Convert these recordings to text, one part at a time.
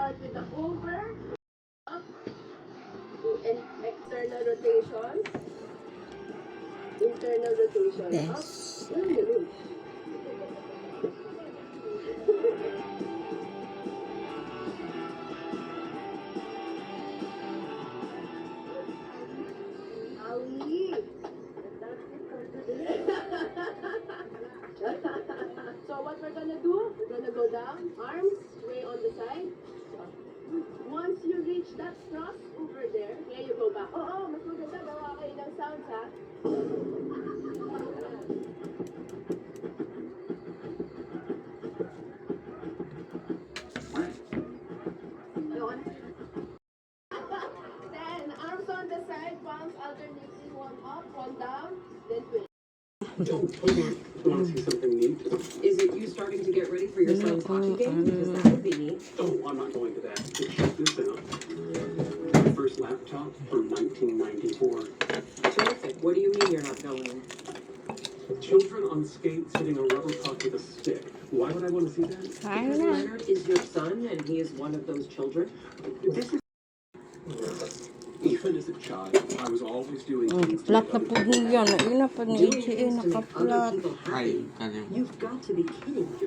start with the over, up, and external rotation. Internal rotation. Yes. Up. Ganun. Awi. So what we're gonna do, we're gonna go down, arms way on the side. Once you reach that cross over there, you go back. Oo, mas maganda gawa kayo ng sounds, ha? Yun. Then, arms on the side, palms alternately, one up, one down, then twist. Want to see something neat? Is it you starting to get ready for your son's hockey game? Because that would be neat. Oh, I'm not going to that. But check this out. First laptop from 1994. Terrific. What do you mean you're not going? Children on skates hitting a rubber puck with a stick. Why would I want to see that? Because Leonard is your son and he is one of those children. This is... Even as a child, I was always doing things to Flat make na other po niya. Yun na po ni Doing EGA. things to make other Naka-flat. people happy. You've got to be kidding me.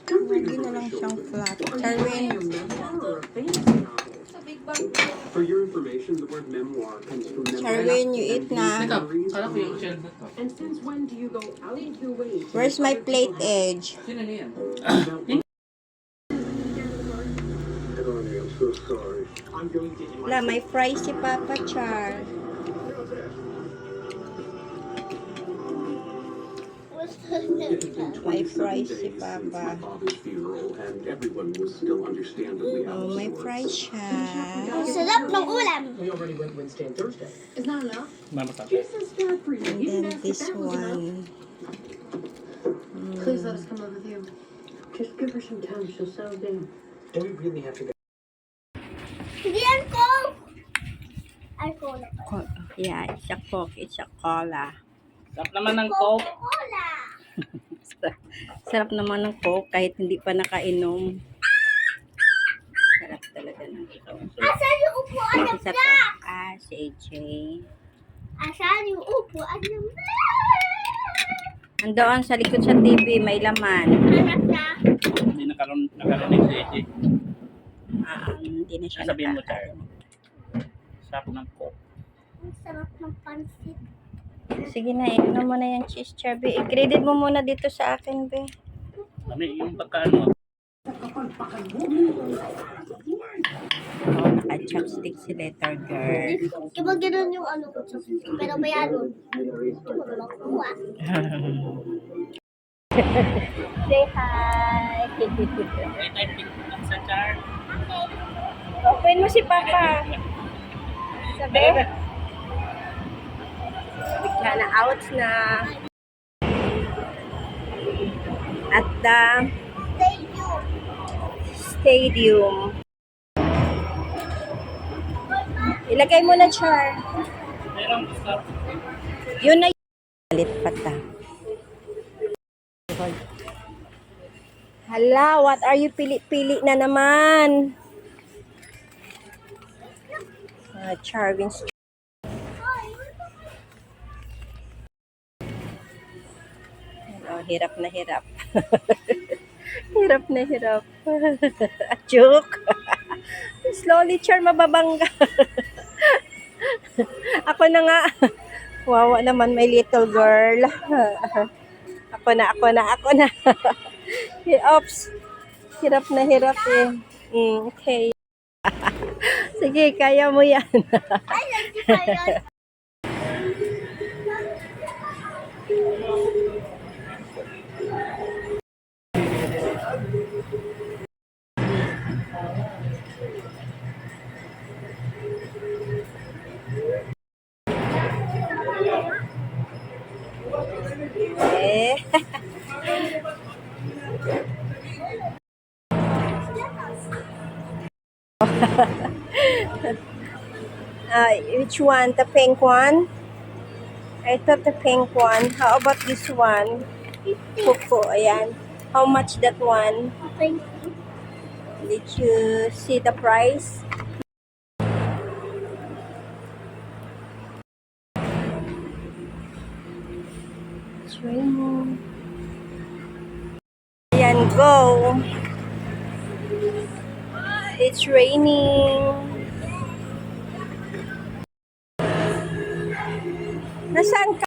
Lagi na lang siyang flat. Are you Charwin. writing a memoir or a fantasy novel? For your information, the word memoir comes from memory. Charwin, you eat na. Alam ko yung shell na to. And since when do you go out of your way to Where's make my other plate people happy? edge? Sino na yan? Honey, I'm so sorry. I'm going to get Wala, may fries si Papa Char. It had been May 27 fries days si since my Papa. father's funeral, and everyone was still understandably out Oh, of may sorts. fries siya. Sarap ng ulam. We already went Wednesday and Thursday. Is that enough? Mamasap. Jesus, bad for you. And You then didn't ask if this that was enough. one. Please let us come live with you. Just give her some time. She'll settle down. Do we really have to go? Hindi yan ko. Ay, cola. Yeah, it's a Coke, it's a cola. Sarap naman ng Coke. Coca-Cola. Sarap naman ng Coke kahit hindi pa nakainom. Sarap talaga ng Coke. Asan yung upuan ng Isa black? pa, si AJ. Asan yung upuan ng black? Andoon sa likod sa TV, may laman. Hanap na. Hindi nakarinig si AJ. Hindi na siya Sabihin mo, Char. nakakarinig. Sarap ng Coke. Ang sarap ng pansit. Sige na, inom mo na yung cheese, Chubby. I-credit mo muna dito sa akin, be. Ano yung pagkaano? Oh, naka-chopstick si Letter Girl. Diba ganun yung ano ko sa pero bayaron. Diba ganun kuha? Say hi! Wait, I think sa Char. Open mo si Papa. Sabi? Bigla na out na. At the Thank you. stadium. Ilagay mo na, Char. Merong gusto. Yun na yun. Galit pa ta. Hala, what are you pili-pili na naman? Charvin's. Oh, hirap na hirap. Hirap na hirap. Joke. Slowly, Char, mababangga. Ako na nga. Wawa naman, my little girl. Ako na. Oops. Hirap na hirap eh. Okay. Sige, kaya mo yan. Ay, hindi pa yan. Eh. Which one? The pink one? I thought the pink one. How about this one? Fufu, ayan. How much that one? Thank you. Did you see the price? It's raining. Ayan, go! It's raining. Nasaan ka?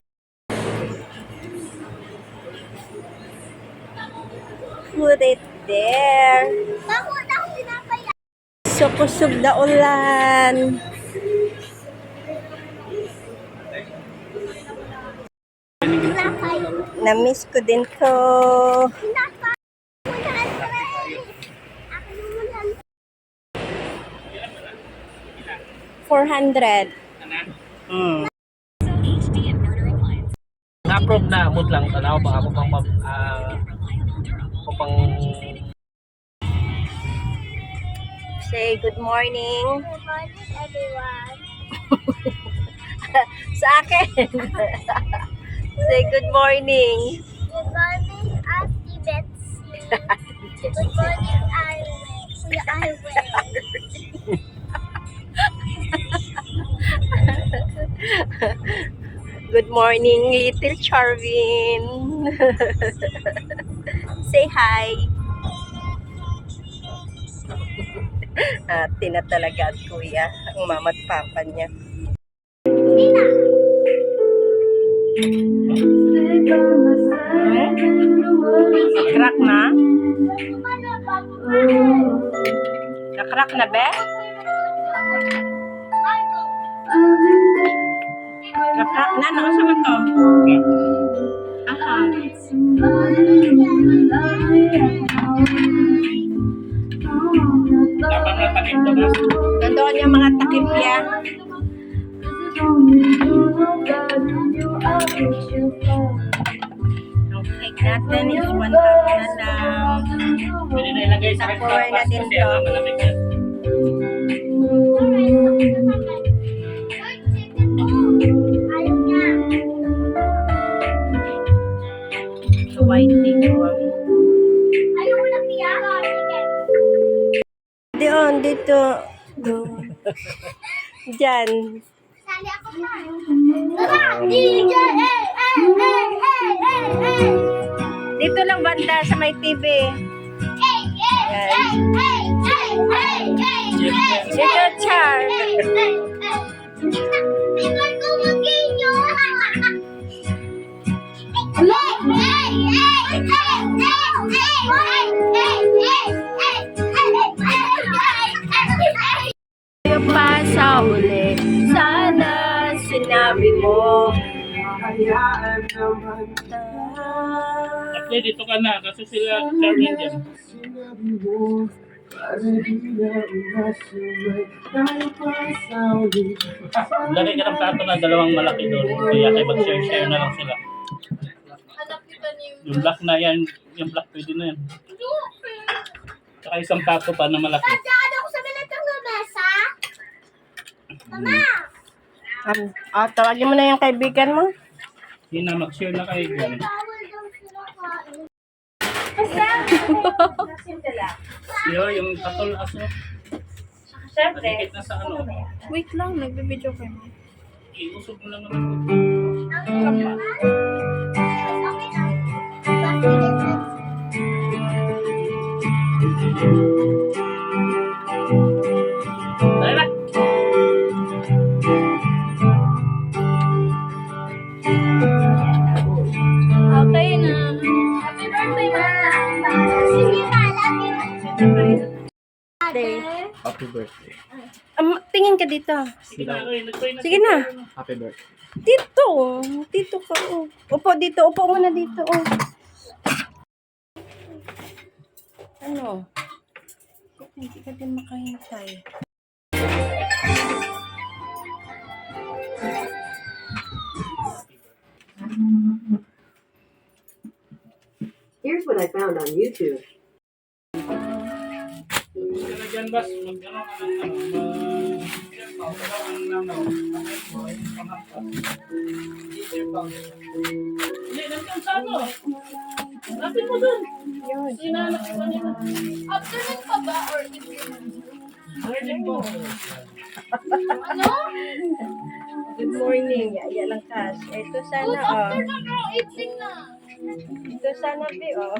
Put it there. Bakit ako pinapaya? So, kusog na ulan. Pinapaya. Na-miss ko din to. Pinapaya. 400. Na-approve na, amot lang. Tanaw pa ako pang Say good morning. Good morning, everyone. Sa akin. Say good morning. Good morning, Auntie Betsy. Good morning, Kuya Iwer. Good morning, little Charvin. Say hi. Ate na talaga at kuya. Ang mama at papa niya. Tina. Crack na? Na-crack na, be? Na-crack na? Nakasa mo to? Aha. dapat na takip to guys. Nandoon yung mga takip niya. Ang cake natin is 1 half na lang. Pwede na ilagay sa red Pour na carpet din kasi to. malamig yan. Ayaw niya. So, white dito. Ayaw mo na piyara. Sige. Doon, dito. Diyan. Sali ako pa. Tara, DJ! Hey! Dito lang banda sa may TV. Dito, Char. Tayo pa sa uli. Sana sinabi mo. Actually, dito ka na kasi sila Charmin dyan. Lagay ka ng plato na dalawang malaki doon. Kaya kayo mag-share-share na lang sila. Yung black na yan, yung black pwede na yan. Saka isang plato pa na malaki. Saan ako sa binatang na mesa? Mama! Tawagin mo na yung kaibigan mo. Hindi na, mag-share na kayo dyan. Bawal daw sila kain. Yung katol aso. Madikit na sa ano. Wait lang, nagbibideo kayo. Iusog mo lang naman. Okay lang. Dahil na. Okay na. Happy birthday, Mama! Sige, Ma. Love you. Happy birthday. Tingin ka dito. Sige na, nag-pray na. Sige na. Happy birthday. Dito. Dito ka. Oh. Upo dito. Upo muna dito. Oh. Ano? Hindi ka din makahintay. Here's what I found on YouTube. Sige na dyan, Bas. Mag-ano ka ng hindi, nandiyan sa ano? Lapit mo dun. Sinanap ko nila. Afternoon pa ba or Good morning. Yan lang cash. Ito sana, oh. Ito sana, Bi, oh.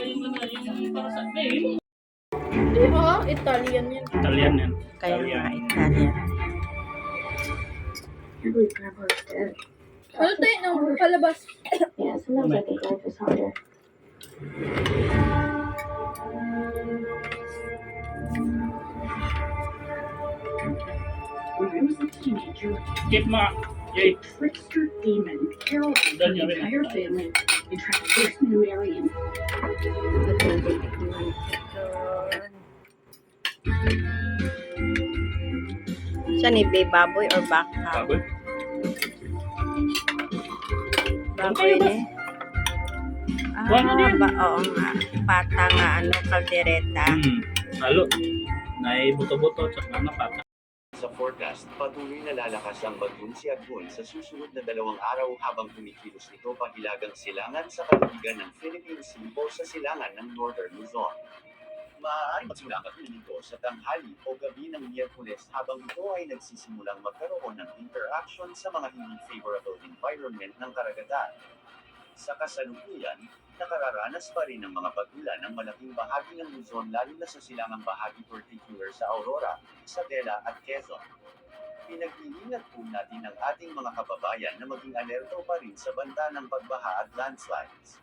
Yung para sa eh. Italian yan. Italian yan. Kaya nga, Italian. Ano tayo nang palabas? Yeah, sometimes I think life is harder. When I was a teenager, Keep ma. Yay. a trickster demon terrorized Done the yun, entire family and tried to force me to marry him. But then they ignored Siya ni Be, baboy or baka? Baboy. Baboy ni. Ano din? Oo nga. Pata nga, kaldereta. Halo. Naibuto-buto at saka pata. Sa forecast, patuloy na lalakas ang bagyong si Agun sa susunod na 2 araw habang kumikilos ito pahilagang silangan sa katubigan ng Philippine Sea o sa silangan ng Northern Luzon. Maaaring magsimula ang katulig nito sa tanghali o gabi ng Miyerkules habang ito ay nagsisimulang magkaroon ng interaction sa mga hindi favorable environment ng karagatan. Sa kasalukuyan, nakararanas pa rin ng mga pag-ulan ng malaking bahagi ng Luzon lalo na sa silangang bahagi particular sa Aurora, Isabela at Quezon. Pinag-iingat po natin ang ating mga kababayan na maging alerto pa rin sa banta ng pagbaha at landslides.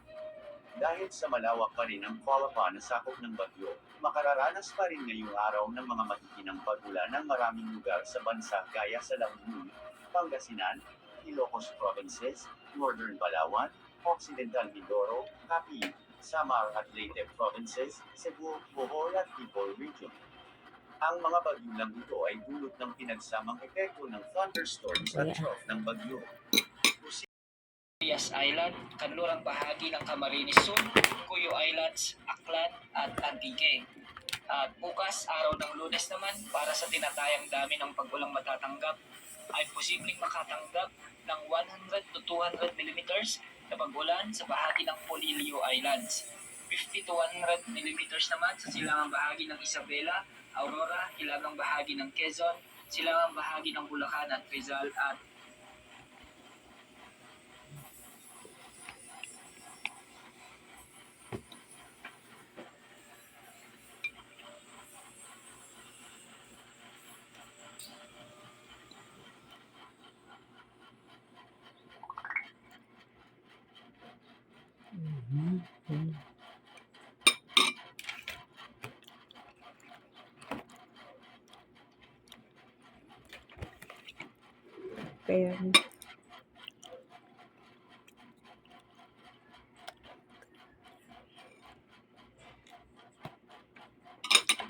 Dahil sa malawak pa rin ang qualify na sakop ng bagyo, makararanas pa rin ngayong araw ng mga matitinang pag-ulan ng maraming lugar sa bansa gaya sa La Union, Pangasinan, Ilocos Provinces, Northern Palawan, Occidental Mindoro, Capiz, Samar at Leyte Provinces, Cebu, Bohol at Bicol Region. Ang mga bagyo lang ito ay dulot ng pinagsamang epekto ng thunderstorms at trough ng bagyo. Trias Island, kanlurang bahagi ng Camarines Sur, Cuyo Islands, Aklan at Antique. At bukas, araw ng Lunes naman, para sa tinatayang dami ng pag-ulang matatanggap, ay posibleng makatanggap ng 100 to 200 millimeters na pag-ulan sa bahagi ng Polillo Islands. 50 to 100 millimeters naman sa silangang bahagi ng Isabela, Aurora, hilagang bahagi ng Quezon, silangang bahagi ng Bulacan at Rizal at Kaya,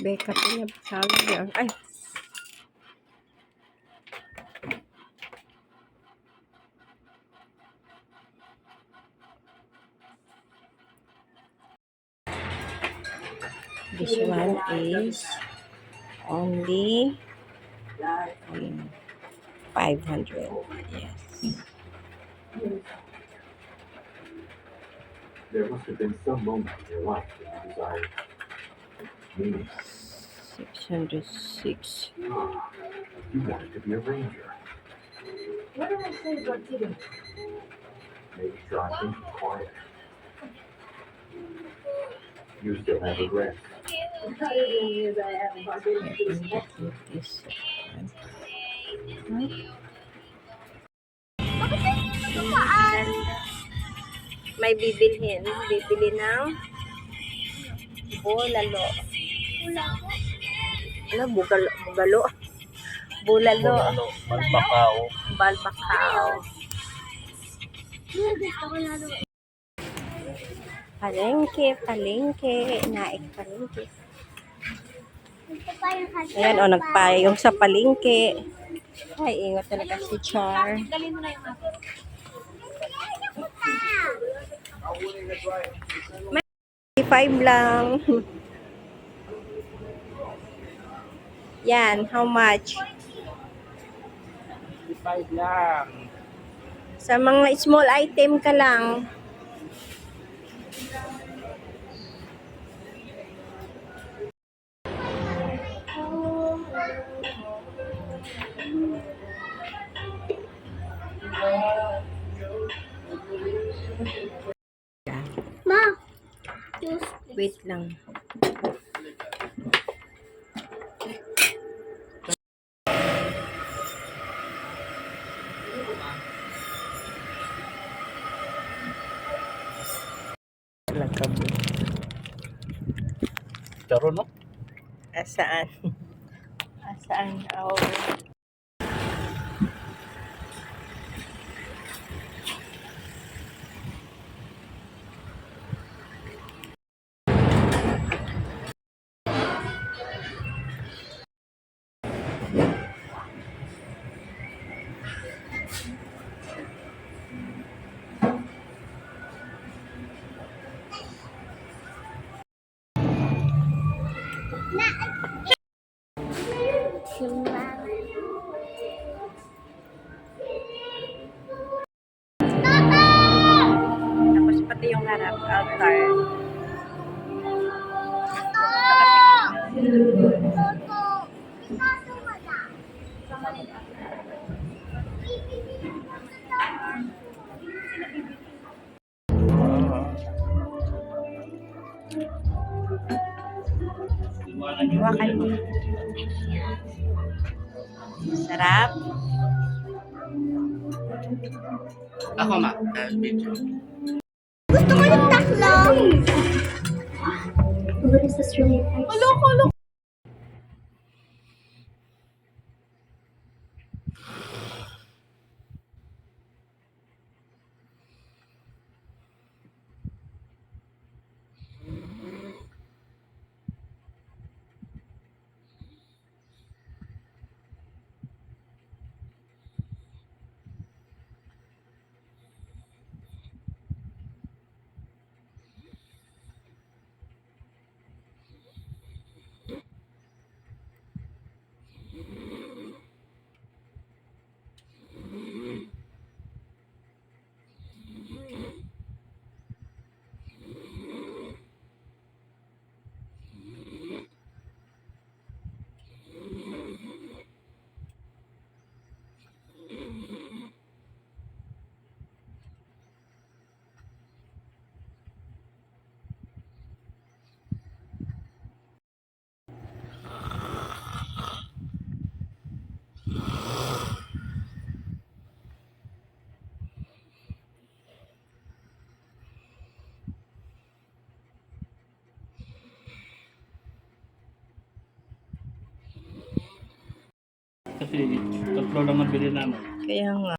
Beka niya, sabi niya. Ay! This one is only 500. Yes. There must have been some moment in your life when you desired meaning. 606. You wanted to be a ranger. What did I say about Tigger? Maybe try thinking quiet. You still have regrets. Not everyone is I have about This one. May bibilhin. Bibili ng bulalo. Ano? Bugalo. Bulalo. Balbakaw. Balbakaw. Palengke. Naik palengke. Ayan, nagpayong sa palengke. Ay, ingat talaga si Char. May 5 lang. Yan, how much? 5 lang. Sa mga small item ka lang. Wait lang. Charo, no? Asaan? Asaan? Oh. Tapos pati yung harap, altar. Hawakan mo. Sarap. Ako, ma. Video. Gusto ko yung tatlo. What is this really like? Kasi tatlo lang nabili namin. Kaya nga.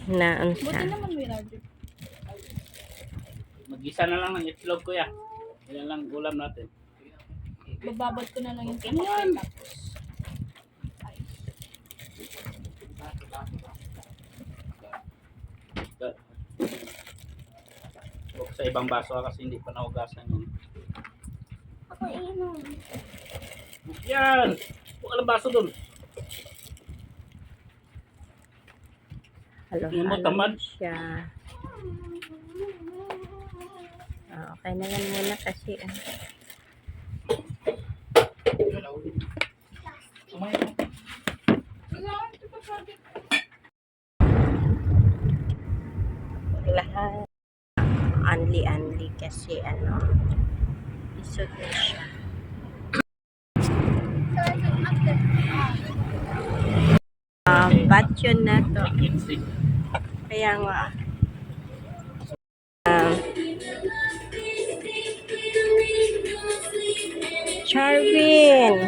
Naan siya. Mag-isa na lang ng itlog, kuya. Yan lang ulam natin. Bababad ko na lang yung Ganyan. Huwag sa ibang baso kasi hindi pa nahugasan yun. Ako inom. Yan! Huwag alam baso dun. Yung mo tamad. Halo-halo siya. Okay na yan muna kasi lahat anli kasi isod na siya. Batch yun na to. Kaya nga Charvin.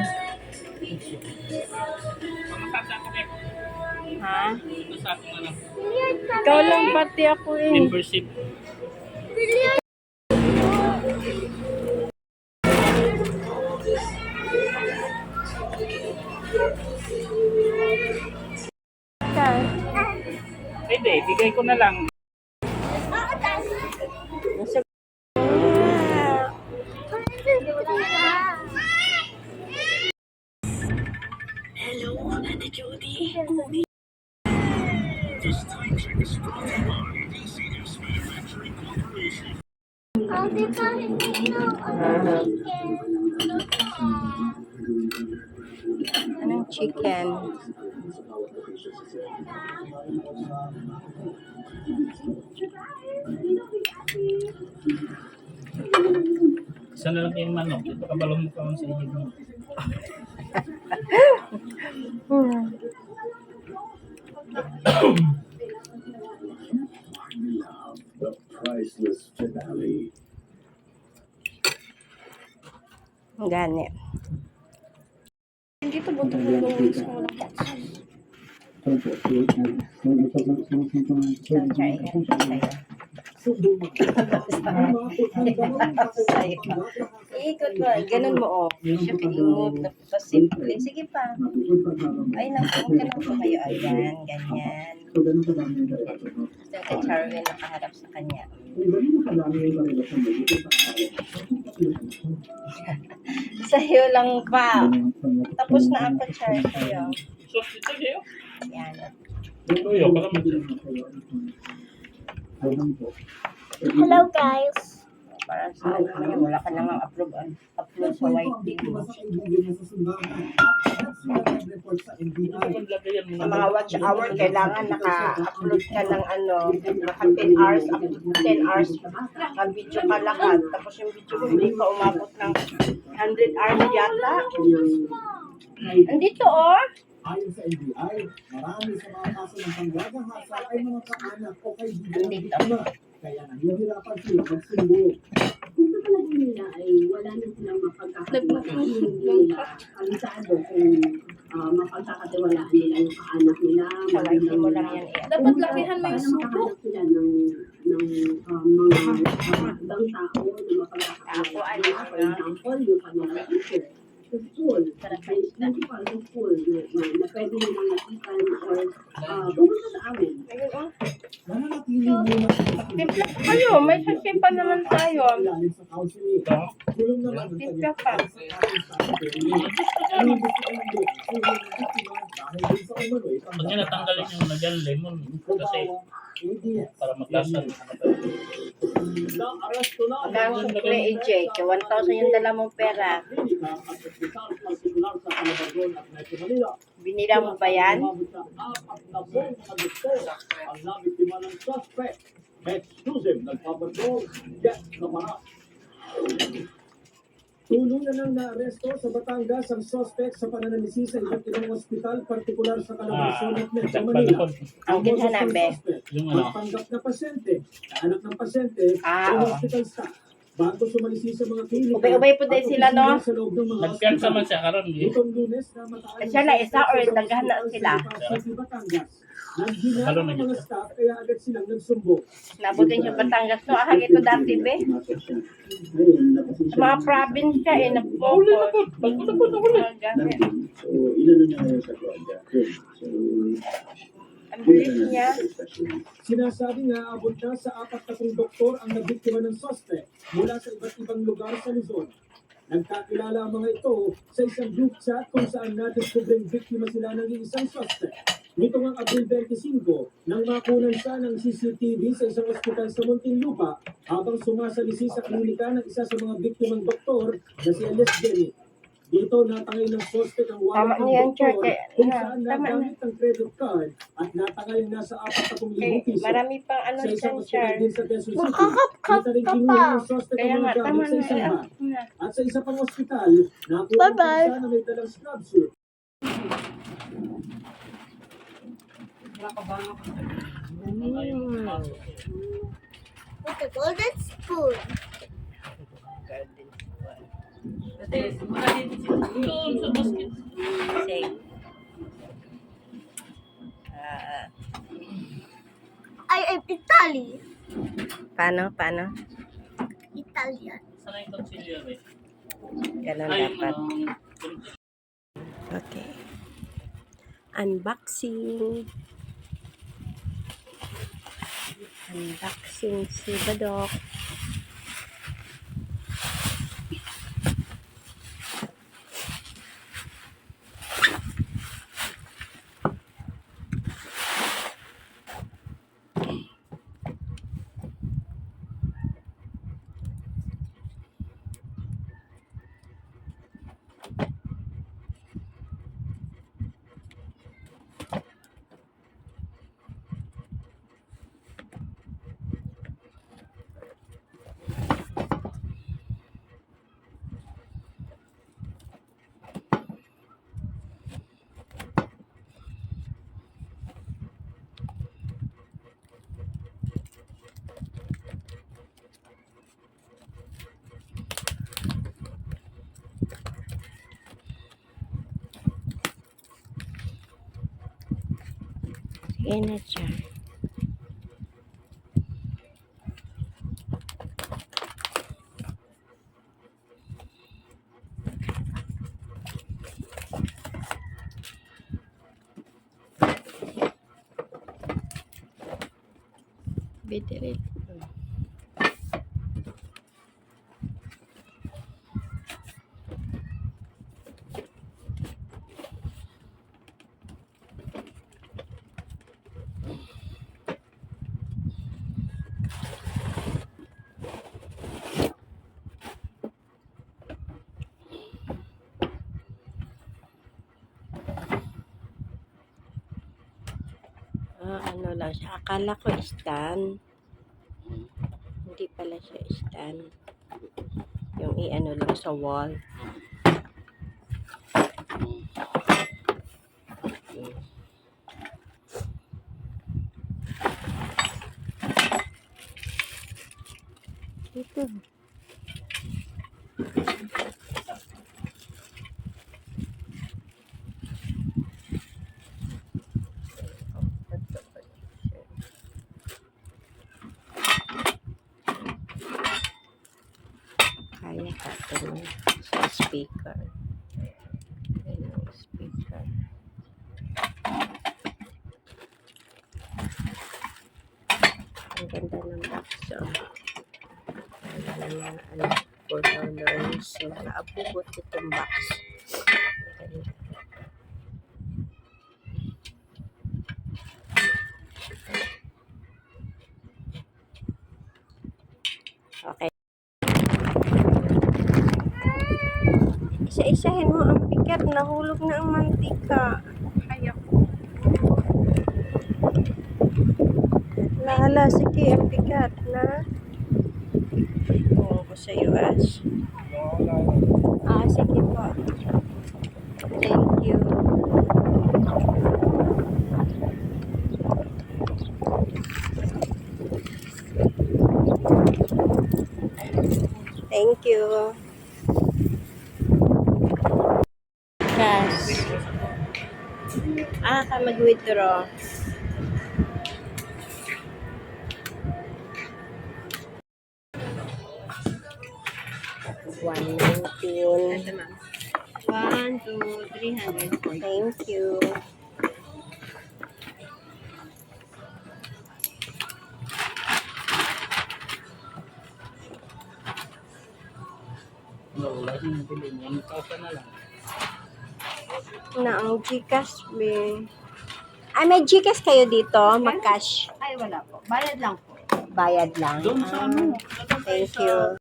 Ha? Ikaw lang pati ako Membership. Pwede, bigay ko na lang. Hello, Ate Judy. This time check is brought to you by DCS Manufacturing. Di ba hindi na chicken? Anong chicken? Isa na lang yung manok. Ito kabalong mo ka sa ihig mo. The priceless finale. Gani. Hindi to buto-buto sa walang patsos. So, try it. Sa'yo. Iikot mo. Ganun mo, oh. Siya kaingot. Tapos simple. Sige pa. Ay, naku. Huwag ka lang po kayo. Ayan, ganyan. Gusto ka Charwin nakaharap sa kanya. Sa'yo lang pa. Tapos na ako, Char. Sa'yo. So, ito kayo. Yan. Tuyo, para mag- Hello guys. Para sa ano, wala ka namang upload sa YT mo. Sa mga watch hour, kailangan naka-upload ka ng ano, naka 10 hours, up to 10 hours, naka-video ka lahat. Tapos yung video mo, hindi ka umabot ng 100 hours yata. Andito, oh. Ayon sa NBI, marami sa mga kaso ng panggagahasa ay mga kaanak o kaibigan ng biktima. Kaya nahihirapan sila magsumbong. Kung sa palagay nila ay wala na silang mapagkakatiwalaan, hindi nila kalisado kung mapagkakatiwalaan nila yung kaanak nila. Sa YT mo lang yan, eh. Dapat lakihan mo yung subo. Makahanap sila ng mga ibang tao na mapagkakatiwalaan nila. For example, yung kanilang teacher sa school, principal sa school, na pwede nilang nakikan or pumunta sa amin. Nananatili muna Timpla pa kayo, may sasipa naman tayo. ilalim sa counseling. Tulong naman ang Timpla pa. Pag niya natanggalin yung nagyan lemon. Kasi para maglasang. Magkano sukle, AJ? 1,000 yung dala mong pera. Binila mo ba yan? Ang nabiktima ng suspect. Exclusive, nagpapatrol, get na para. Tuluyan ng naaresto sa Batangas ang suspect sa pananalisi sa iba't ibang ospital, partikular sa Calabarzon at Metro Manila. Ang kinsa na, be? Yung ano? Magpanggap na pasyente, anak ng pasyente, Ah, o oo. hospital staff. Bago sumalisi sa mga klinika. Ubay-ubay po din sila, no? Sa loob ng mga Nagpiyansa man siya karon. Eh. Itong Lunes na mataan. Siya na isa or daghan na sila? Sa Batangas. Naghina Halo ang na mga dito. staff kaya agad silang nagsumbong. Nabutin siya Batangas. No, ahag ito dati, be. Sa mga probinsya, eh, Uli na po. Bago na po na uli. So, ilan na ngayon sa Guardia? So, Ang bilis niya. Sinasabi nga abot na sa 40 doktor ang nabiktima ng suspect mula sa iba't ibang lugar sa Luzon. Nagkakilala ang mga ito sa isang group chat kung saan nadiskubreng biktima sila ng isang suspect. Nito ng Abril 25, nang makunan siya ng CCTV sa isang ospital sa Muntinlupa habang sumasalisi sa klinika ng isa sa mga biktimang doktor na si Alice Jenny. Dito natangay ng suspect ang Tama wallet ng na yan, doktor Church. kung Na, saan tama na. nagamit ang credit card at natangay na sa 40,000 piso. Marami pang ano Sa isang dyan, ospital Char. din sa Quezon City, Makakapkap kita rin ka kinuha pa. ng suspect Kaya ang nga, mga tama gamit sa na isang yan. bag. At sa isa pang ospital, nakuha Bye-bye. siya na may dalang scrub suit. With the golden spoon. Doon sa basket. Same. Ay, Italy. Paano? Italian. Sana yung consigliere. Ganun Ay, dapat. ano, Okay. Unboxing. Unboxing si Badok. Lagay na siya. Bitirin. Ano lang siya. Akala ko stand. Hindi pala siya stand. Yung i-ano lang sa wall. Ito. Kaya ka ito sa speaker. Ayan ang speaker. Ang ganda ng box. So, ano, $4. Nakaabot itong box. Ganda. Okay. Isa-isahin mo ang pikat. Nahulog na ang mantika. Hayak. Lala, sige, ang pikat na. Oo, ko sa US. Sige po. Thank you. Thank you. Cash. Ka mag-withdraw. $119. 1, 2, 300. Thank you. Wala yung nabili. 1,000 na lang. Na ang Gcash, be. Ay, may Gcash kayo dito? Mag-cash? Ay, wala po. Bayad lang po. Bayad lang. Doon sa ano? Thank you.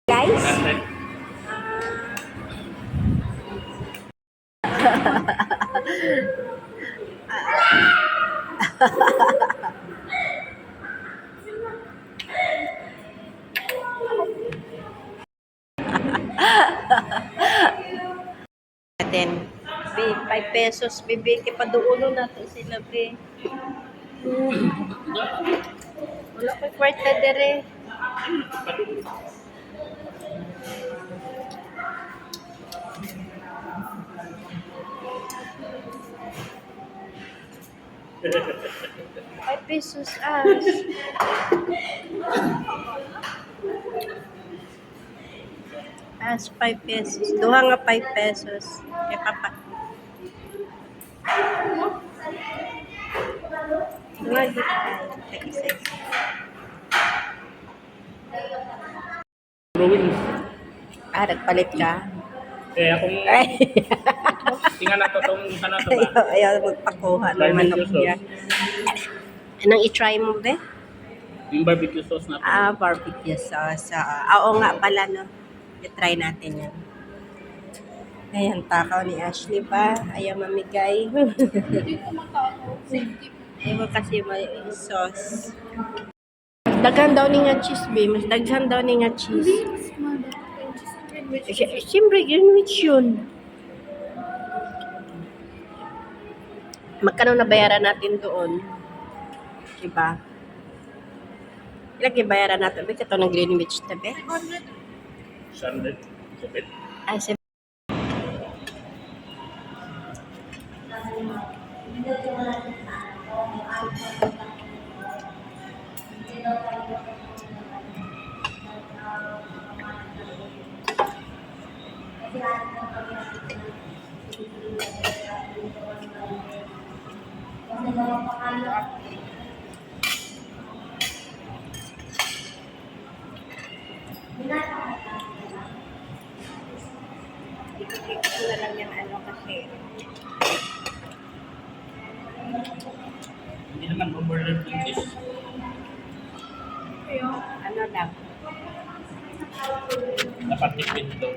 Guys? Natin. 5 pesos, bibi. Kipaduulo natin sila, be. Wala ko kwarta dere. ₱5 as. As 5 pesos. Duha nga 5 pesos. Kay papa. Duha dito. Sige. Drawing. Nagpalit ka? Eh, akong... Ay. Tingnan na to itong ano to ba? Ayaw magpakuha ng manok niya. Anong i-try mo, be? Yung barbecue sauce na to. Barbecue sauce. Oo nga pala, no? I-try natin yan. Ayan, takaw ni Ashley pa. Ayaw mamigay. Ayaw kasi may sauce. Daghan daw ni nga cheese, be. Mas daghan daw ni nga cheese. Siyempre, Greenwich yun. Magkano na bayaran natin doon? Diba? Lagi bayaran nato. Bika to ng Greenwich tabi. Sunday. Sabit. Ay, sa ito na lang yung ano kasi. Hindi naman overload yung cheese. Ano lang. Dapat tipid ito.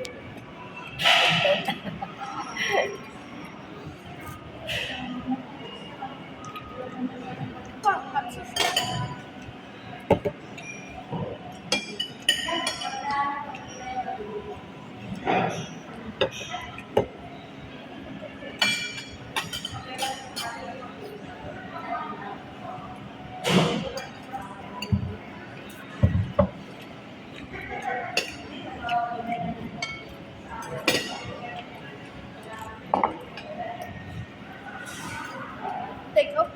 Take off.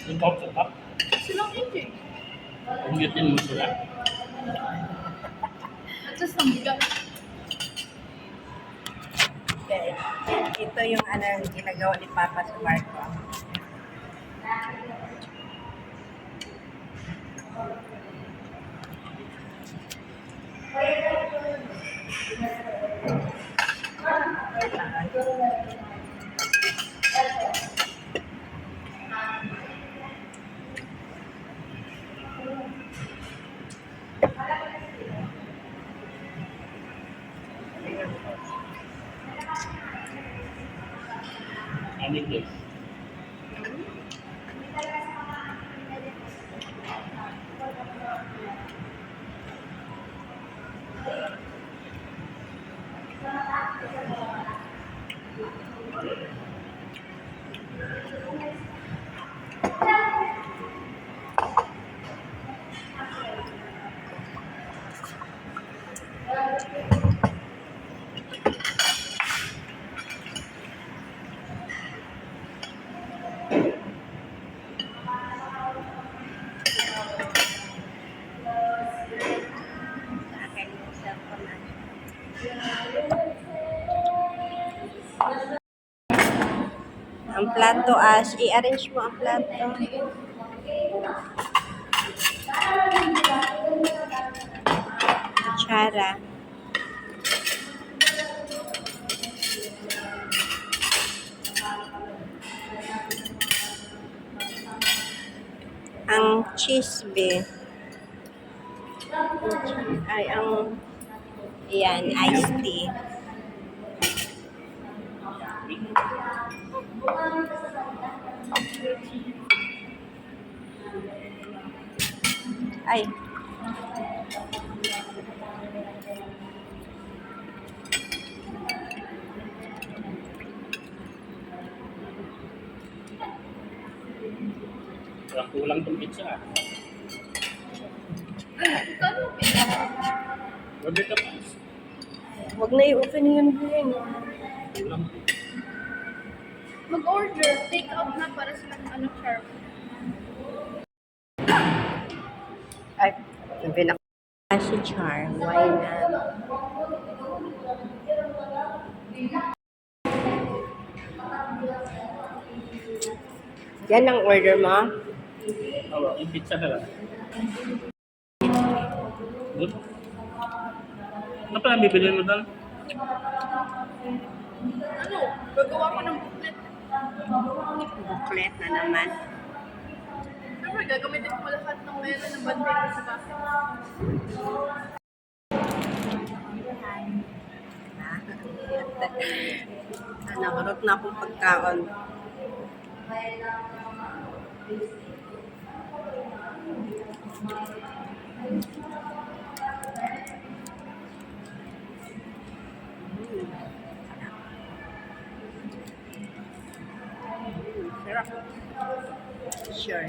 Yung top sa top. Silang hindi. Panggitin mo sila. At just ang bigat. Okay. Ito yung ano yung ginagawa ni Papa sa barko. Ano ito? Ang plato, Ash. I-arrange mo ang plato. Kutsara. Ang cheese be. Ay, ang yan, iced tea. Ay. Kulang itong pizza. Grabe ka pa. Huwag na i-open yun din. Kulang. Mag-order. Take out na para sa ano, sharp. Ay, sabi na si Char. Why not? Yan ang order mo? Oo, yung pizza na lang. Good. Ano pala bibili mo doon? Ano? Gagawa ko ng booklet. Booklet na naman. Siyempre, gagamitin ko lahat ng meron ng bantay ko sa bahay. Nakarot na akong pagkaon. Sarap. Sure.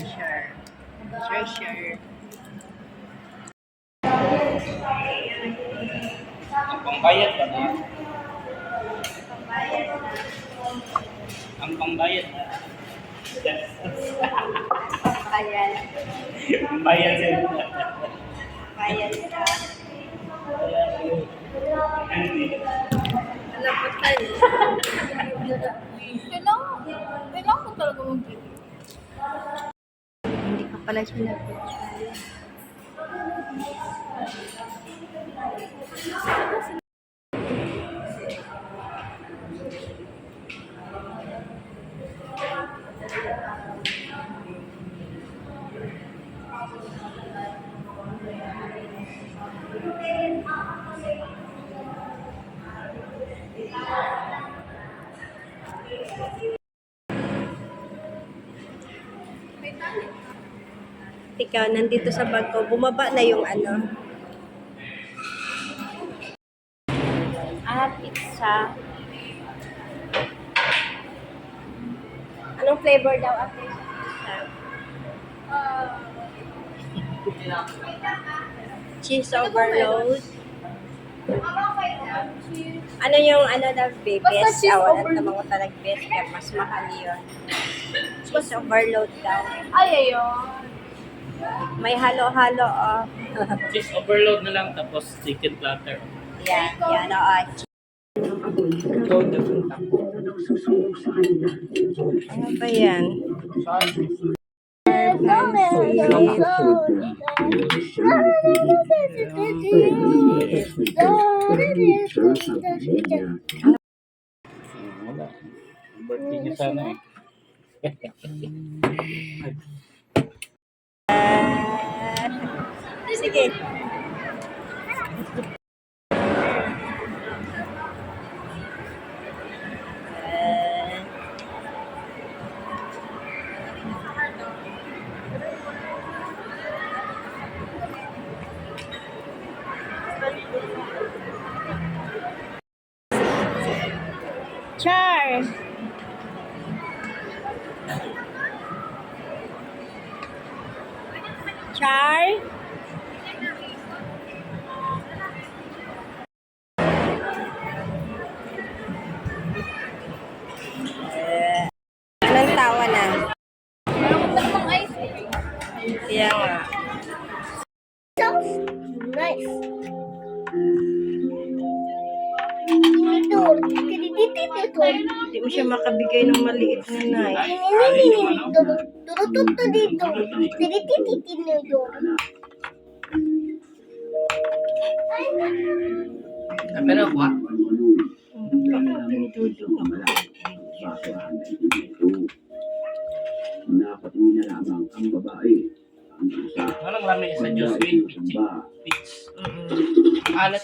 Pangbayad ba na? Ang pangbayad na. Ayan. Pangbayad sila. Bayad ka. Kailangan ko talaga mag-video. Hindi ka pala siya nag-picture. Ikaw, nandito sa bag ko, bumaba na yung ano. Pizza. Anong flavor daw ate? Cheese overload. Ano yung ano daw, baby? Basta cheese Wala overload. namang talag best kaya mas mahal yun. Cheese overload daw. Ay, ayun. May halo-halo, oh. Cheese overload na lang tapos chicken platter. Yan, yan, oh. Ano ba yan? Wala. Birthday niya sana eh. Sige. Char. Char. Anong tawa na? Meron ko namang ice cream. Kaya nga. Nice. Ito. Hindi mo siya makabigay ng maliit na knife. Turutot dito. Tinititin nito. Pero ako Napatuloy na lamang ang babae. Ang isa Anong lami sa Diyos ay with samba. peach? Alat.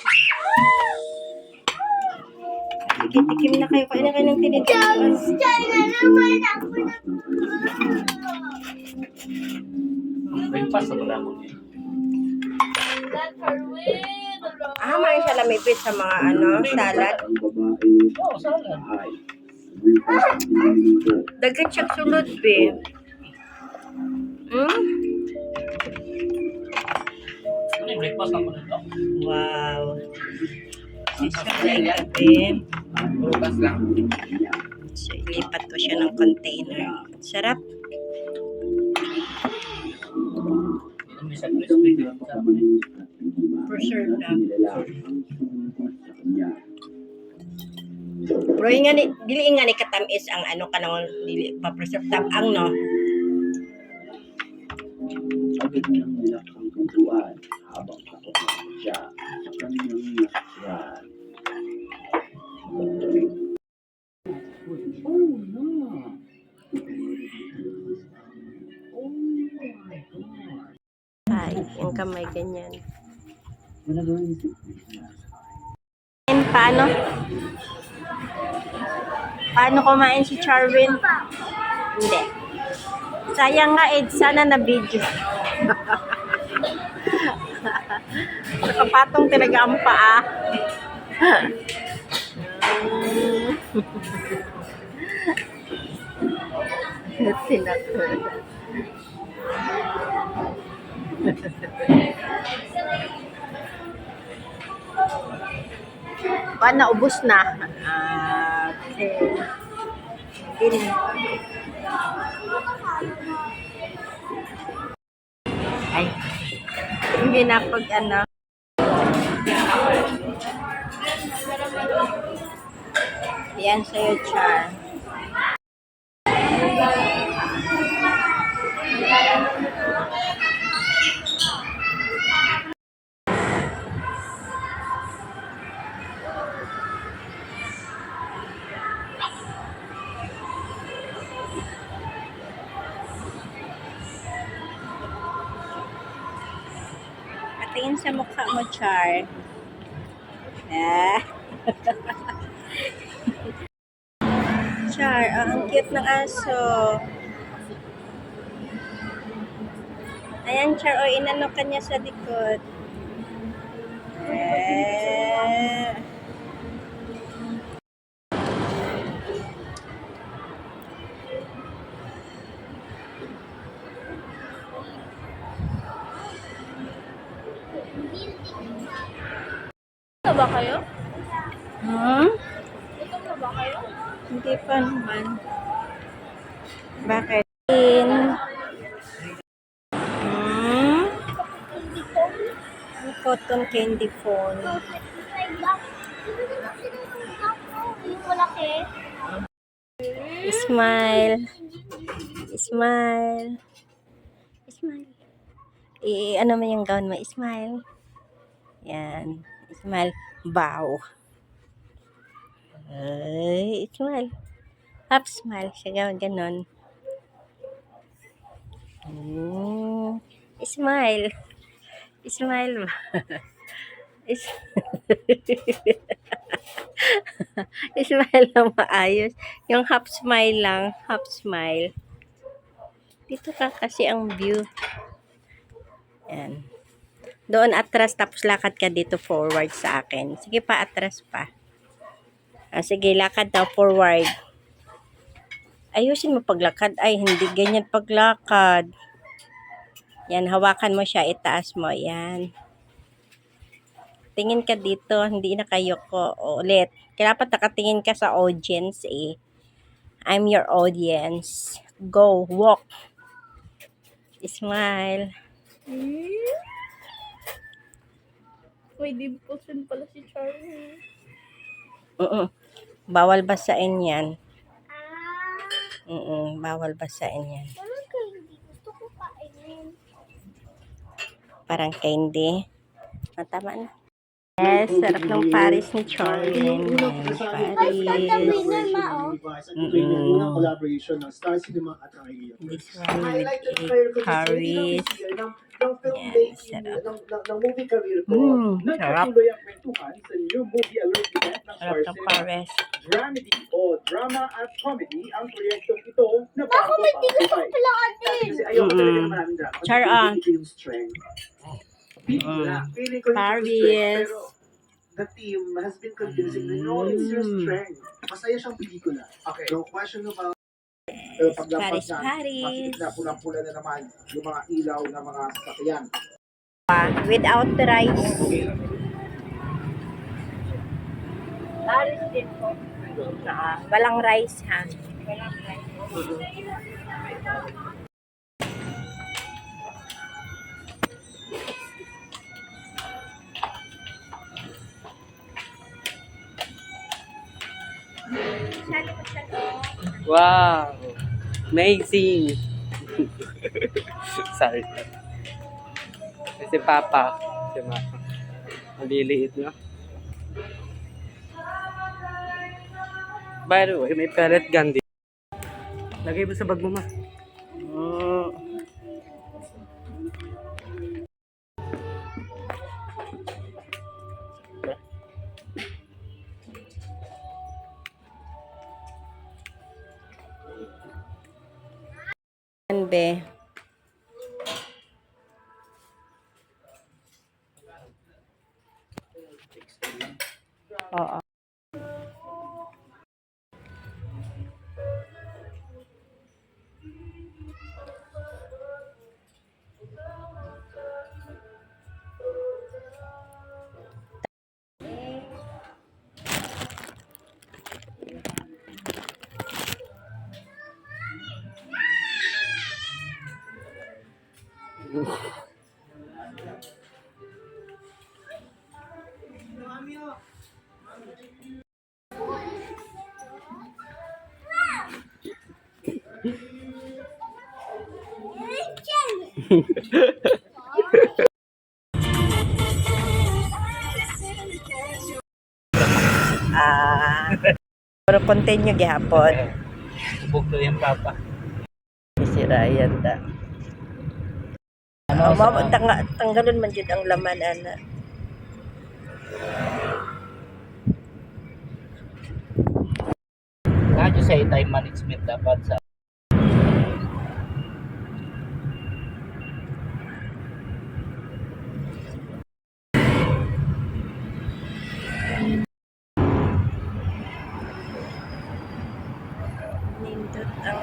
Tikim na kayo. Kain na kayo ng tinitikim. Breakfast na pala mo. That's her win. May siya lamipit sa mga ano, salad. Ang babae Oo, salad. ay lumipas ang minuto. Dagat siya sulod, be. Ano yung breakfast na pala ito? Wow. Sisakay ka, be. Bukas lang. So, ilipat ko siya ng container. Sarap. Ito may sa crispy. Preserve na. Bro, nga ni, dili nga ni katamis ang ano ka nang dili pa preserve ang no. Agad niyang nilak ang pintuan habang takot siya sa kanyang nasyan. Ay, yung kamay ganyan. Paano? Paano kumain si Charwin? Hindi. Sayang nga, Ed. Sana na video. Nakapatong talaga ang paa. Sinakot. Kuan na, ubos na. Okay. Din. Ay. Hindi na pag ano. Yan sa'yo, Char. Patingin sa mukha mo, Char. Ah. Char, ang cute ng aso. Ayan, Char, o inano ka niya sa likod. Eh. Gutom na ba kayo? Hmm? Gutom na ba kayo? Hindi pa naman. Bakit? Cotton candy phone. Yung malaki. Smile. Smile. Smile. Ano mo yung gown mo? Smile. Yan. Smile. Bow. Ay, smile. Half smile. Siya ganon. Smile. Smile. Smile lang maayos. Yung half smile lang. Half smile. Dito ka kasi ang view. Yan. Doon atras tapos lakad ka dito forward sa akin. Sige pa, atras pa. Sige, lakad daw forward. Ayusin mo paglakad. Ay, hindi ganyan paglakad. Yan, hawakan mo siya. Itaas mo. Yan. Tingin ka dito. Hindi na kayo ko. Ulit. Dapat nakatingin ka sa audience eh. I'm your audience. Go. Walk. Smile. May dimples din pala si Charlie. Bawal basain yan. Bawal basain yan. Parang candy. Gusto ko kainin. Parang candy. Tama na. Yes, sarap ng Paris ni Charlie. Paris. Unang collaboration ng Star Cinema at ang IEO. This one with a Paris. Yan, sarap. Ng movie career ko, Sarap. nagpatuloy ang kwentuhan sa new movie alert event ng Star Sarap ng Cinema. Paris. Dramedy o drama at comedy ang proyektong ito na Ako bago may pa tigas Dubai. ng palakan. Kasi ayaw ko talaga ng maraming drama. Kasi Char, ito yung strength. Feeling ko yung Paris. strength, pero the team has been convincing me, no, it's your strength. Masaya siyang pelikula. Okay. No question about pero paglapag Paris, na, Paris. makikita na pulang-pula na naman yung mga ilaw ng mga sasakyan. Without the rice. Paris din po. Walang rice ha. Walang rice. Wow! Amazing! Sorry. Si Papa. Si Mama. Maliliit na. By the way, may pellet gun din. Lagay mo sa bag mo, ma. Yan be. Oo. Pero continue gihapon. Subok to yung papa. Si Ryan ta. Tanggalon man jud ang laman ana. Kadyo sa time management dapat sa Nindot ang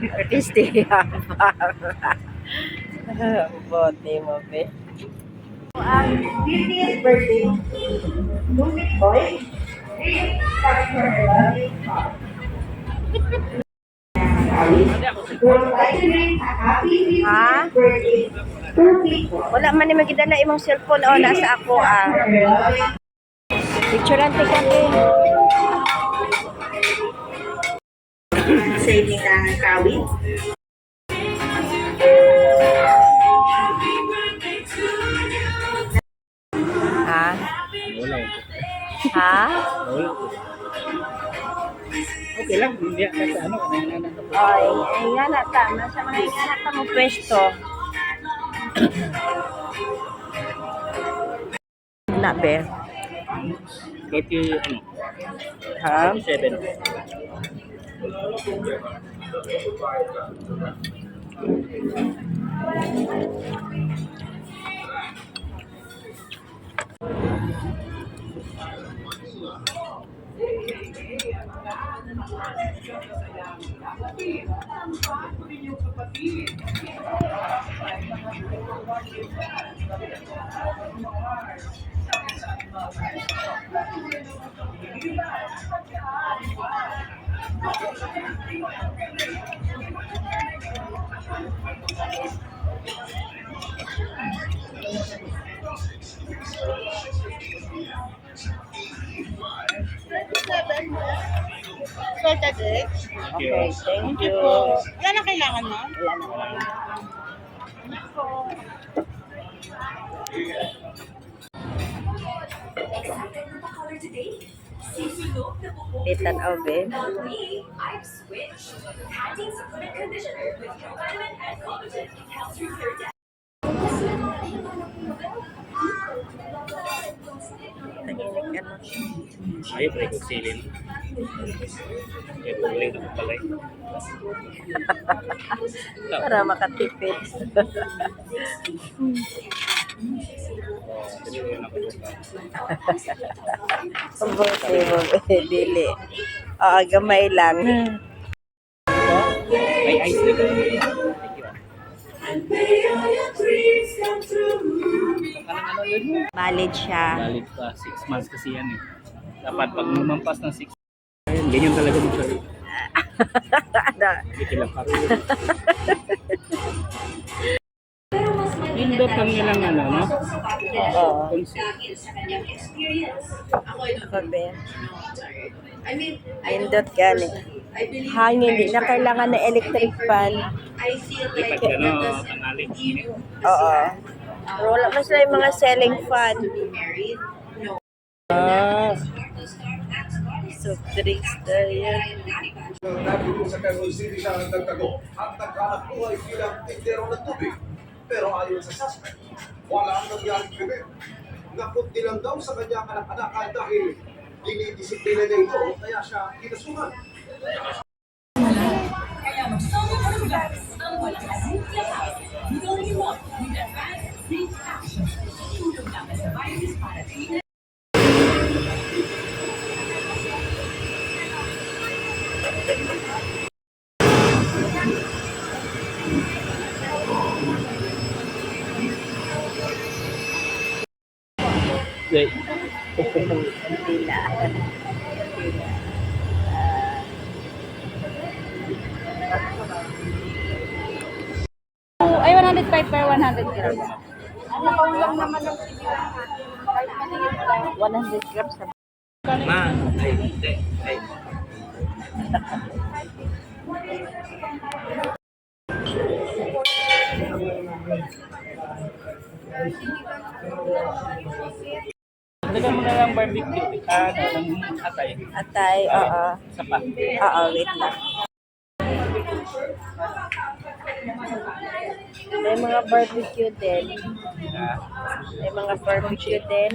Artiste. Bote mo, be. Ang 50th birthday, Lumit Boy, ha? Wala man ni magidala imong cellphone o nasa ako Picturean te kami. Sa inyo ng kawin. Ha? wala. Ha? Wala. Okay lang, hindi ka sa ano, Ay, nga na tama. Sa mga nga na mo pwesto. Na, be. 30, ano? Ha? 7. Salted egg? Okay, thank you. Yan ang kailangan mo? Wala na. Bitan obe. I've switched. Panting supplement conditioner with vitamin and collagen helps you third day. Ayaw pa rin silin. Ito ulit ako pala. Para makatipid. Pagbuti mo, dili. Gamay lang. May ice na ba? Valid siya. Valid pa, 6 months kasi yan eh. Dapat pag lumampas ng 6 months, ganyan talaga mo siya. Hindi kailang pati. Nindot ang nilang ano, no? Oo. Concept. Sabi. Nindot gani. Hangin, hindi na kailangan ng electric fan. Dapat gano'n, tangaling init. Oo. Pero wala mas lang yung mga selling fan. Soft drinks tayo. Nabuto sa Quezon City siya ang nagtago at naghanap buhay bilang tindero ng tubig. Pero ayon sa suspect, wala ang nangyaring krimen. Napunti lang daw sa kanyang anak-anakan dahil dinidisiplina niya ito kaya siya kinasuhan. Kaya magsama ka ng bags ang malakas lahat. Gawin mo with advanced safe action. Tulong naman sa virus para tingnan. Wait. Ay, 100 25 per 100 grams. Nakaulang naman ng sige. 100 grams na. Ma, ay, hindi. Ay. Lagyan mo na lang barbecue. Ng atay. Atay, oo. Isa pa. Oo, wait lang. May mga barbecue din. May mga barbecue din.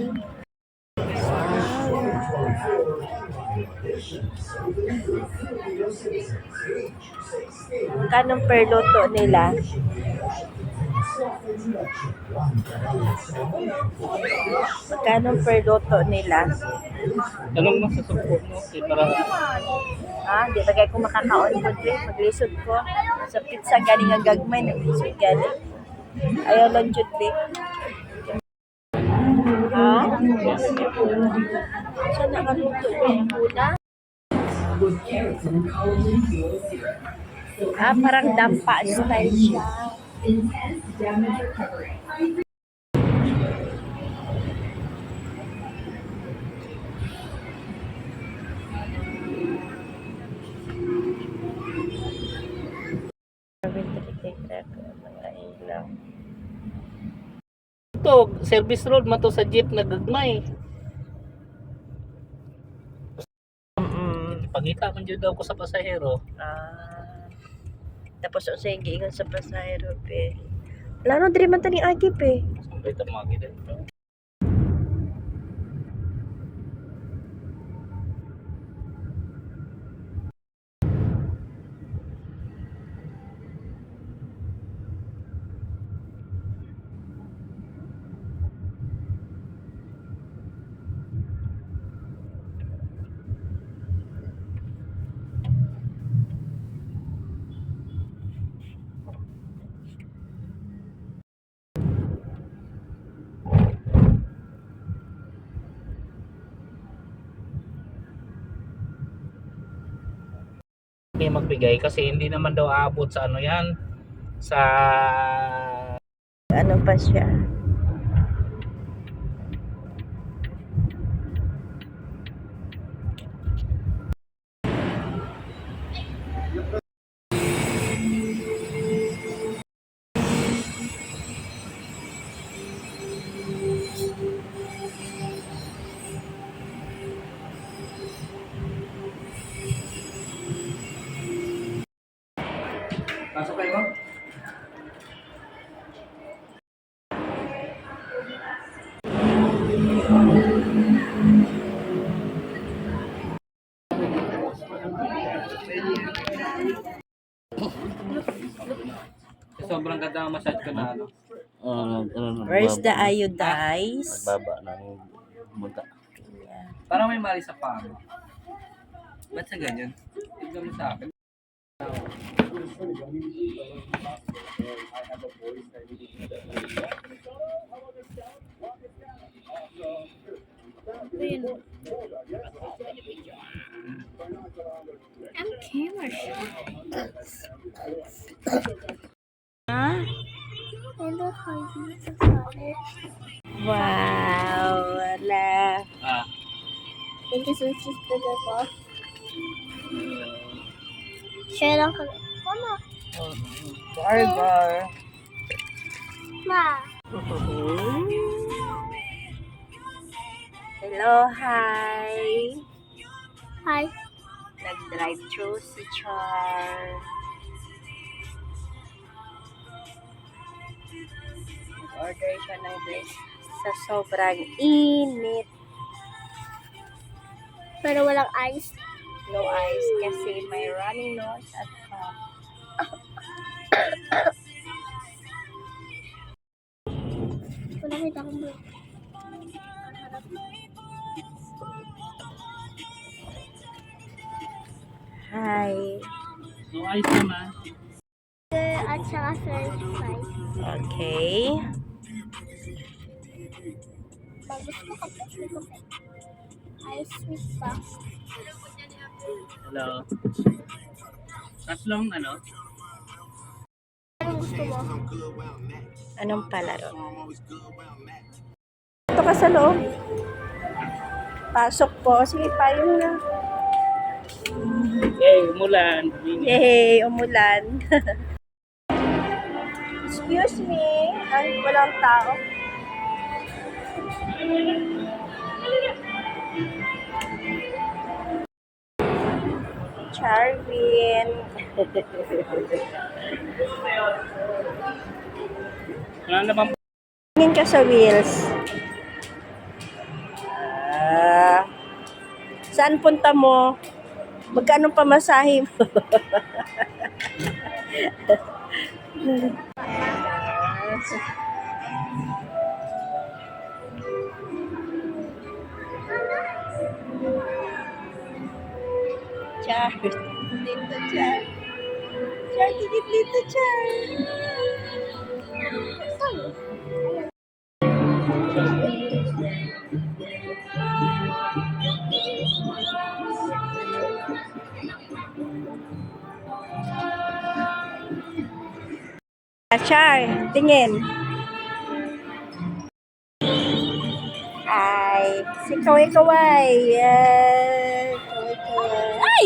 Kanong per luto nila? Magkano per luto nila? Tanong mo sa supo mo. Para Di ba kayo kung makakaon ko din? Maglisod ko. Sa pizza galing ang gagmay. Naglisod galing. Ayaw lang jud be. Saan nakaluto yung muna? Parang dampa style siya. Intense damage recovery. ito, service road mato sa jeep na gagmay. Pangita man jud daw ko sa pasahero. Tapos sa giingon sa pasahero pe. Wala no diri man tani agip eh. Sampay ta mga gid. Magbigay kasi hindi naman daw aabot sa ano yan sa ano pa siya. Pasok kayo mo? Sobrang ganda ang massage ko na ano. Where's the iodized? Nagbaba ng munta. Parang may mali sa paa mo. Ba't sa ganyan? Tignan mo sa akin. I'm camera shy. Wow, wala. Thank you so much for the call. Share lang kami. Mama. Burger. Ma. Hello, hi. Hi. Nag-drive-thru si Char. Order siya ng drink sa sobrang init. Pero walang ice. No ice kasi may running nose at cough. Wala kita akong buhay. Hi. No ice naman. At saka french fries. Okay. Pag gusto ko kape, may kape. Ice sweet pa. Hello. Tatlong ano? Anong gusto mo? mo. Anong palaro? Ito ka sa loob. Pasok po. Sige, payong na. Yay, umulan. Yay, umulan. Excuse me. Ay, walang tao. Charvin. Wala naman. Tingin ka sa wheels. Saan punta mo? Magkano pamasahe mo? Char. Dito, Char. Char, tigit dito, Char. Char, tingin. Ay, si kaway-kaway. Kaway-kaway. Ay!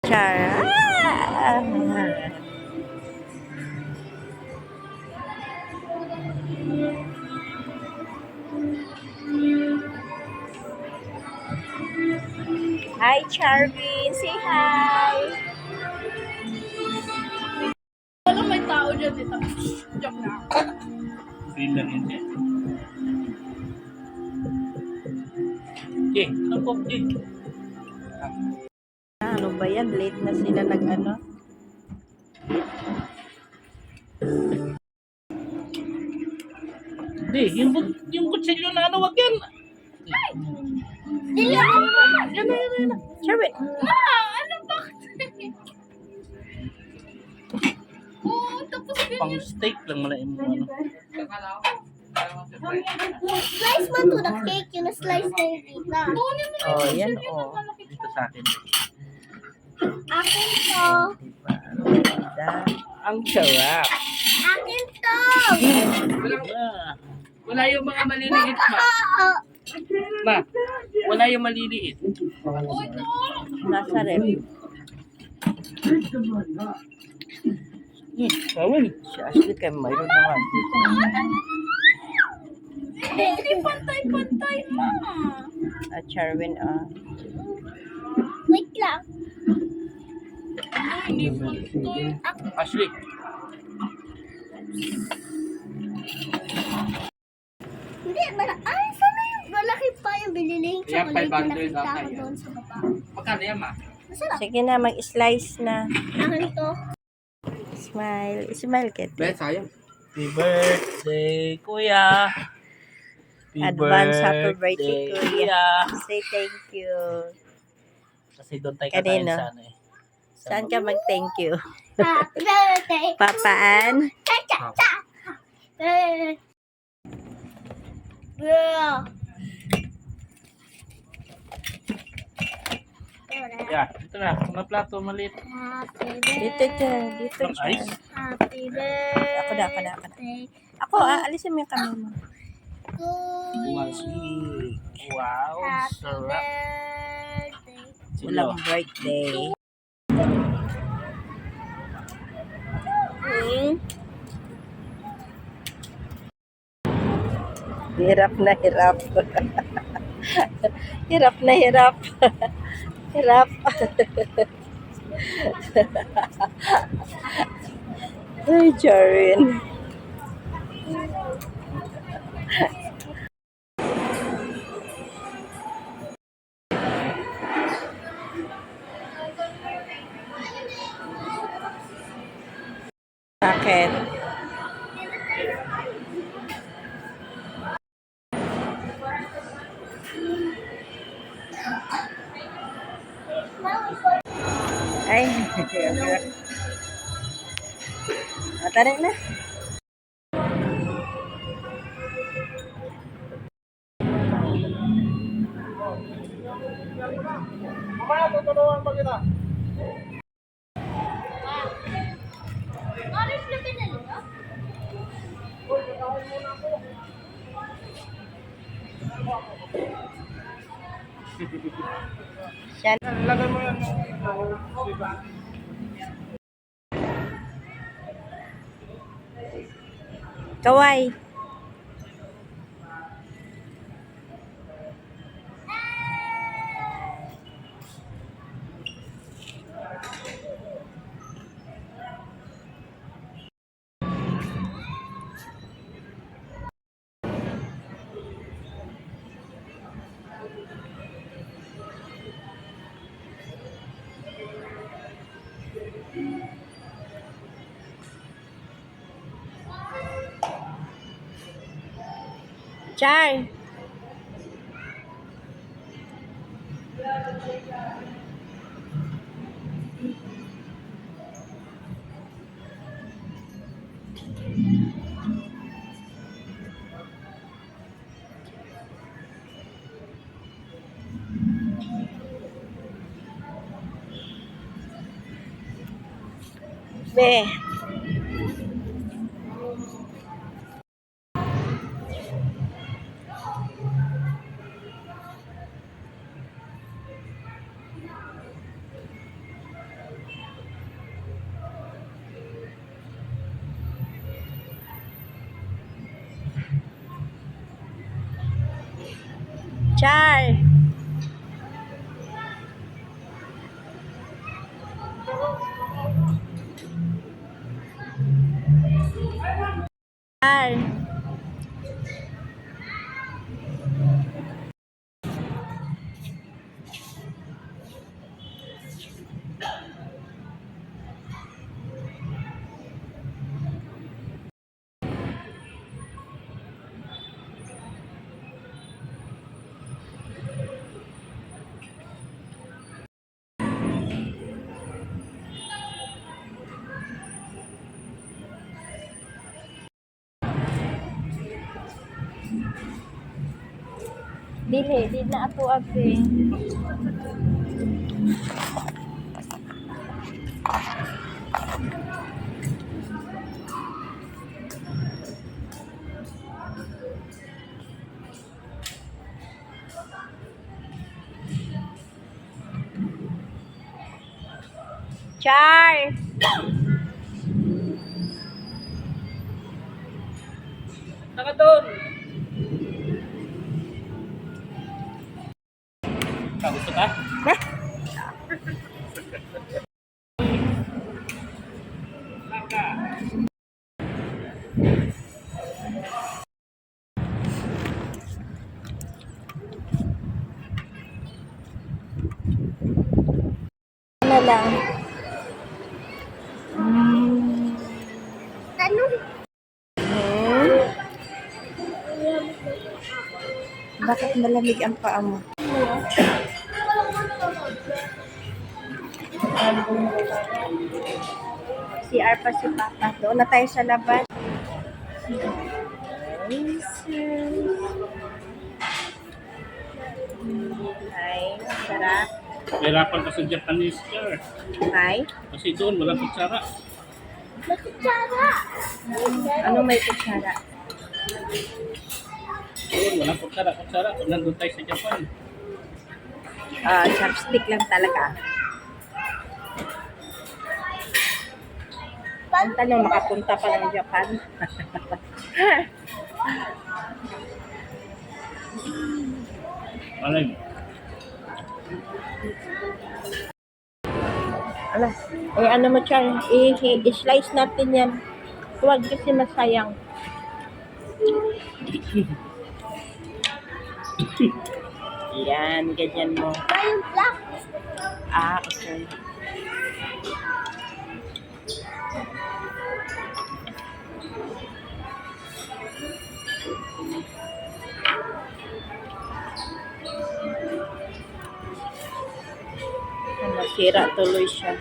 Char. Hi, Charvin. Say hi. Walang may tao dyan dito. Joke na. Feel lang yun eh. Okay, ako, okay. Ano ba yan? Late na sila nag-ano? Hindi, yung kutsilyo na ano, wag yan. Yan na. Charvin. Ano ba? Oo, tapos Pang steak lang malain mo ano. Slice mo to the cake, yun na slice na yung tita. Oh, yan oh. Dito sa akin. Akin to. Ang sarap. Akin to. Wala yung mga maliliit, ma. Ma, wala yung maliliit. Nasa ref. Sawan. Si Ashley kay mayroon naman. Hindi pantay-pantay, ma. At Charvin, Wait lang. Hindi pantay. Ashley. Hindi, ay, sana yung malaki pa yung binili yung Yan, chocolate na 500 nakita ata ko yan. doon sa baba. Magkano yan, ma? Masarap. sige na, mag-slice na. Akin to. Smile. Smile, Kate. Ben, sayang. Happy birthday, kuya. Happy Advance happy birthday, Kuya. Say thank you. Kasi doon tayo kakain Kanino? sana eh. Saan ka mag-thank you? Happy birthday. Papaan? Cha-cha-cha. Yeah. Yeah, ito na. Mga plato maliit. Happy Dito, dito. Ng ice. Happy birthday. Ako na. Ako, alisin mo yung kamay mo. Sweet. Wow, sarap. Walang birthday. Hirap na hirap. Hirap na hirap. Hirap. Ay, Charin. Bakit? Ay, tara na. Mamaya tutulungan pa kita. Ilagay mo yan yung diba? Kaway. Char. Be. Char. Char. Dili na ato abe. Char. Saka doon. Gusto ka? Ano lang? Tanong. Bakit malamig ang paa mo? CR pa si Papa. Doon na tayo sa labas. Ay, sarap. Hirapan ka sa Japanese car. Ay, Kasi doon, walang kutsara. May kutsara. ano may kutsara? Doon, walang kutsara. Kung nandun tayo sa Japan. Chopstick lang talaga. Ang tanong, makapunta pa ng Japan. Malay mo. Ano mo, Char? I-slice natin yan. Huwag kasi masayang. Yan, ganyan mo. Mayroon black. Okay. Nasira tuloy siya.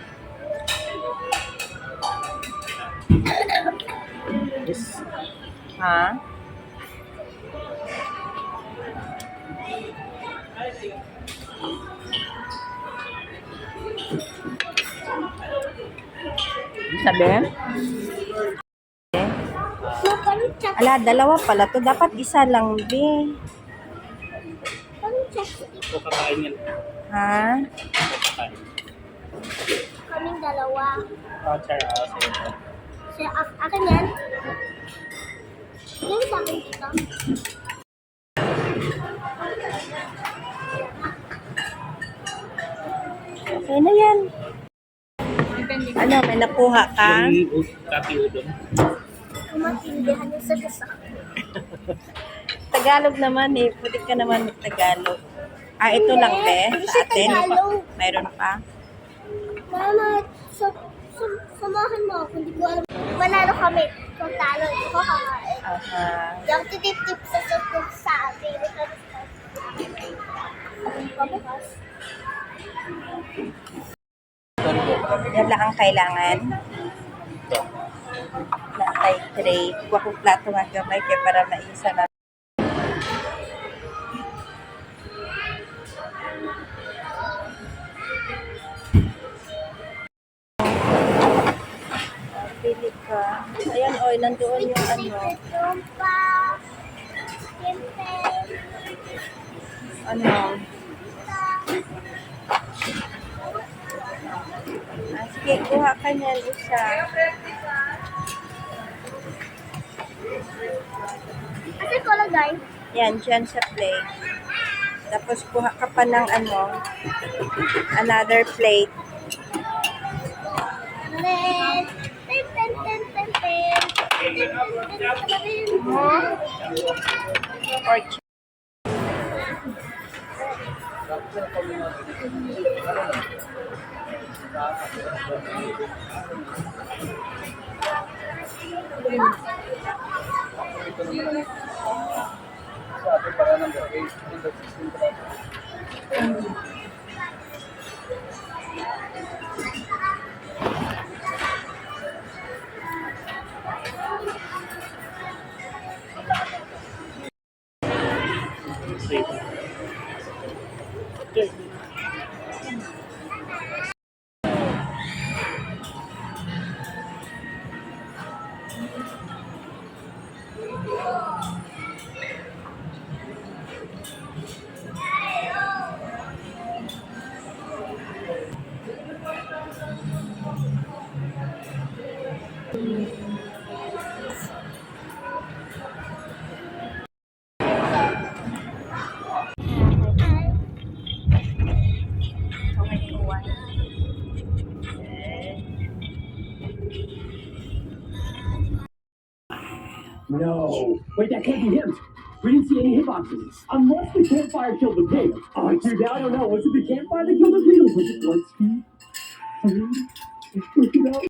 Ha? Sabi? Ala, dalawa pala to. Dapat isa lang, be. O kakain yan. Ha? kain? Kaming dalawa. Sige. Akin yan. Yung sa akin dito. Okay na yan. Ano, may nakuha ka? Yung kape udon. Kumatindihan yung sa Tagalog naman eh. Pwede ka naman mag-Tagalog. Ito lang, be. Sa atin. Mayroon pa. Mama, samahan mo ako. Hindi ko alam. Manalo kami. Kung talo, hindi ko kakain. Yung titip-tip sa sutok sa atin. Yan lang ang kailangan. Natay tray. Kuha ko plato nga gamay kaya para maisa na. Pili ka. Ayan, oy, nandoon yung ano. Ano? Sige, kuha ka niyan isa. Kasi ko lang, guys. Yan, dyan sa plate. Tapos kuha ka pa ng ano, another plate. Pork. No. Wait, that can't be him. We didn't see any hitboxes. Unless the campfire killed the pig. Oh, dude, I don't know. Was it the campfire that killed the pig? Was it 1 speed? Look it up.